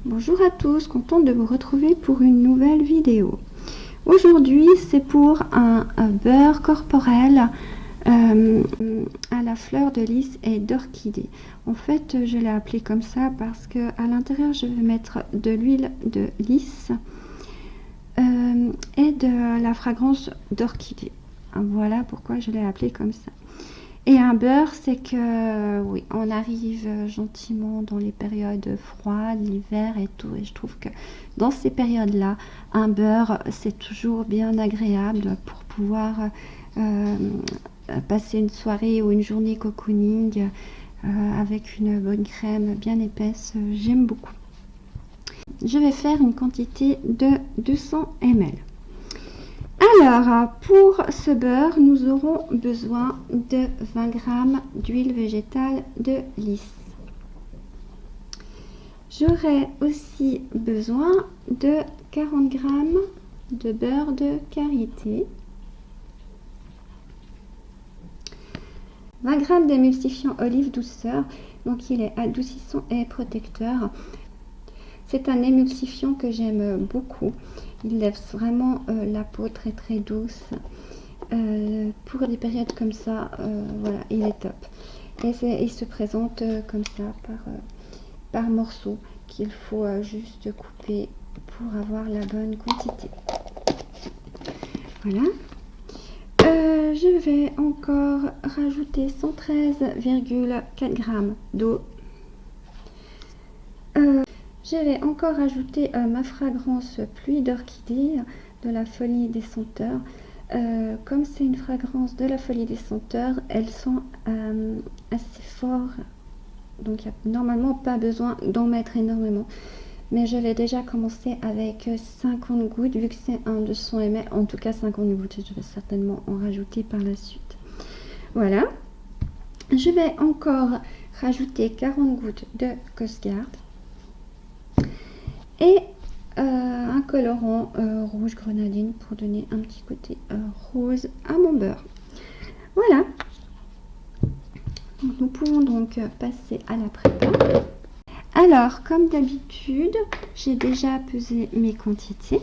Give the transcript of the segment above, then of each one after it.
Bonjour à tous, contente de vous retrouver pour une nouvelle vidéo. Aujourd'hui c'est pour un beurre corporel à la fleur de lys et d'orchidée. En fait je l'ai appelé comme ça parce que à l'intérieur je vais mettre de l'huile de lys et de la fragrance d'orchidée. Voilà pourquoi je l'ai appelé comme ça. Et un beurre, c'est que oui, on arrive gentiment dans les périodes froides, l'hiver et tout. Et je trouve que dans ces périodes-là, un beurre, c'est toujours bien agréable pour pouvoir passer une soirée ou une journée cocooning avec une bonne crème bien épaisse. J'aime beaucoup. Je vais faire une quantité de 200 ml. Alors, pour ce beurre, nous aurons besoin de 20 g d'huile végétale de lys. J'aurai aussi besoin de 40 g de beurre de karité, 20 g d'émulsifiant olive douceur, donc il est adoucissant et protecteur. C'est un émulsifiant que j'aime beaucoup. Il laisse vraiment la peau très très douce. Pour des périodes comme ça, voilà, il est top. Et il se présente comme ça par morceaux qu'il faut juste couper pour avoir la bonne quantité. Voilà. Je vais encore rajouter 113,4 g d'eau. Je vais encore ajouter ma fragrance pluie d'orchidée de la Folie des Senteurs. Comme c'est une fragrance de la Folie des Senteurs, elles sont assez fortes, donc il n'y a normalement pas besoin d'en mettre énormément. Mais je vais déjà commencer avec 50 gouttes, vu que c'est un 200 ml, en tout cas 50 gouttes, je vais certainement en rajouter par la suite. Voilà. Je vais encore rajouter 40 gouttes de Costgard. Et un colorant rouge grenadine pour donner un petit côté rose à mon beurre. Voilà. Donc, nous pouvons donc passer à la prépa. Alors, comme d'habitude, j'ai déjà pesé mes quantités.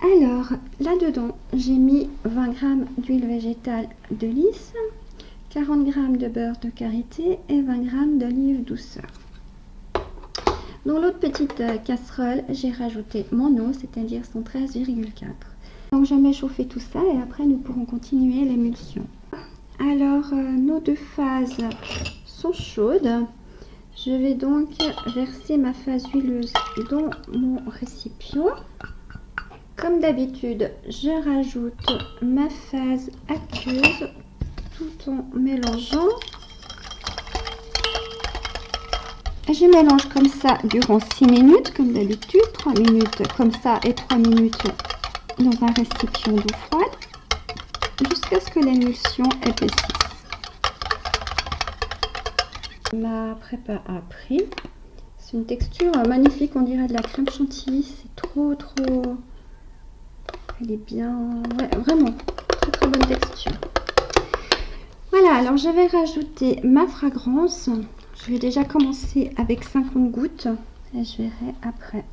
Alors, là-dedans, j'ai mis 20 g d'huile végétale de lys, 40 g de beurre de karité et 20 g d'olive douceur. Dans l'autre petite casserole, j'ai rajouté mon eau, c'est-à-dire 113,4. Donc je mets chauffer tout ça et après nous pourrons continuer l'émulsion. Alors nos deux phases sont chaudes. Je vais donc verser ma phase huileuse dans mon récipient. Comme d'habitude, je rajoute ma phase aqueuse tout en mélangeant. Je mélange comme ça durant 6 minutes, comme d'habitude, 3 minutes comme ça et 3 minutes dans un récipient d'eau froide, jusqu'à ce que l'émulsion épaississe. Ma prépa a pris. C'est une texture magnifique, on dirait de la crème chantilly, c'est trop. Elle est bien, ouais, vraiment, très bonne texture. Voilà, alors je vais rajouter ma fragrance. Je vais déjà commencer avec 50 gouttes et je verrai après.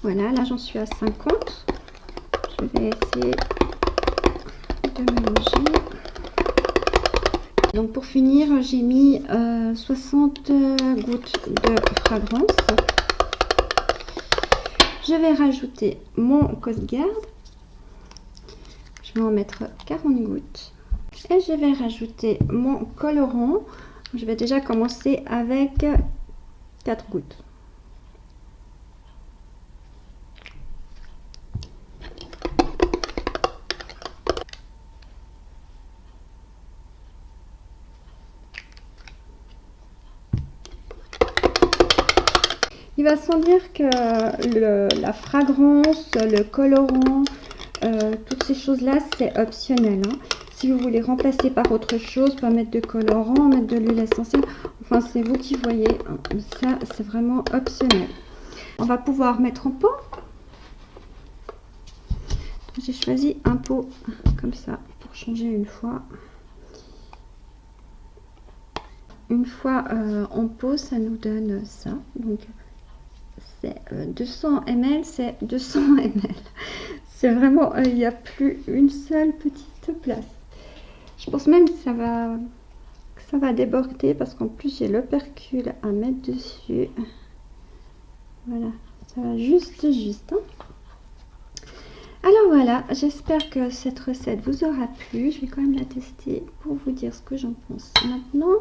Voilà, là j'en suis à 50. Je vais essayer de mélanger. Donc pour finir, j'ai mis 60 gouttes de fragrance. Je vais rajouter mon Costgard. Je vais en mettre 40 gouttes. Et je vais rajouter mon colorant. Je vais déjà commencer avec 4 gouttes. Il va sans dire que la fragrance, le colorant, toutes ces choses-là, c'est optionnel. Hein. Si vous voulez remplacer par autre chose, pas mettre de colorant, mettre de l'huile essentielle, enfin c'est vous qui voyez. Ça, c'est vraiment optionnel. On va pouvoir mettre en pot. J'ai choisi un pot comme ça pour changer une fois. une fois en pot, ça nous donne ça. Donc c'est 200 ml, c'est 200 ml. C'est vraiment, il n'y a plus une seule petite place. Je pense même que ça va déborder parce qu'en plus j'ai l'opercule à mettre dessus. Voilà, ça va juste hein. Alors voilà, j'espère que cette recette vous aura plu. Je vais quand même la tester pour vous dire ce que j'en pense maintenant.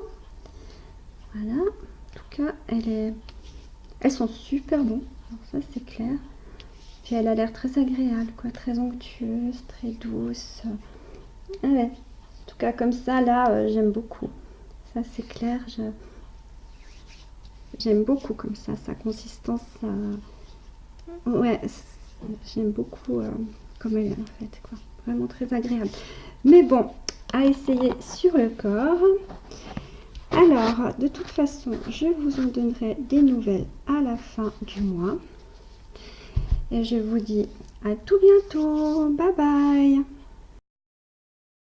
Voilà, en tout cas elles sont super bonnes, alors ça c'est clair. Puis elle a l'air très agréable, quoi, très onctueuse, très douce. Ah ouais. En tout cas comme ça là, j'aime beaucoup. Ça c'est clair, j'aime beaucoup comme ça, sa consistance. Ouais, j'aime beaucoup comme elle est en fait, quoi. Vraiment très agréable. Mais bon, à essayer sur le corps. Alors, de toute façon, je vous en donnerai des nouvelles à la fin du mois. Et je vous dis à tout bientôt. Bye bye.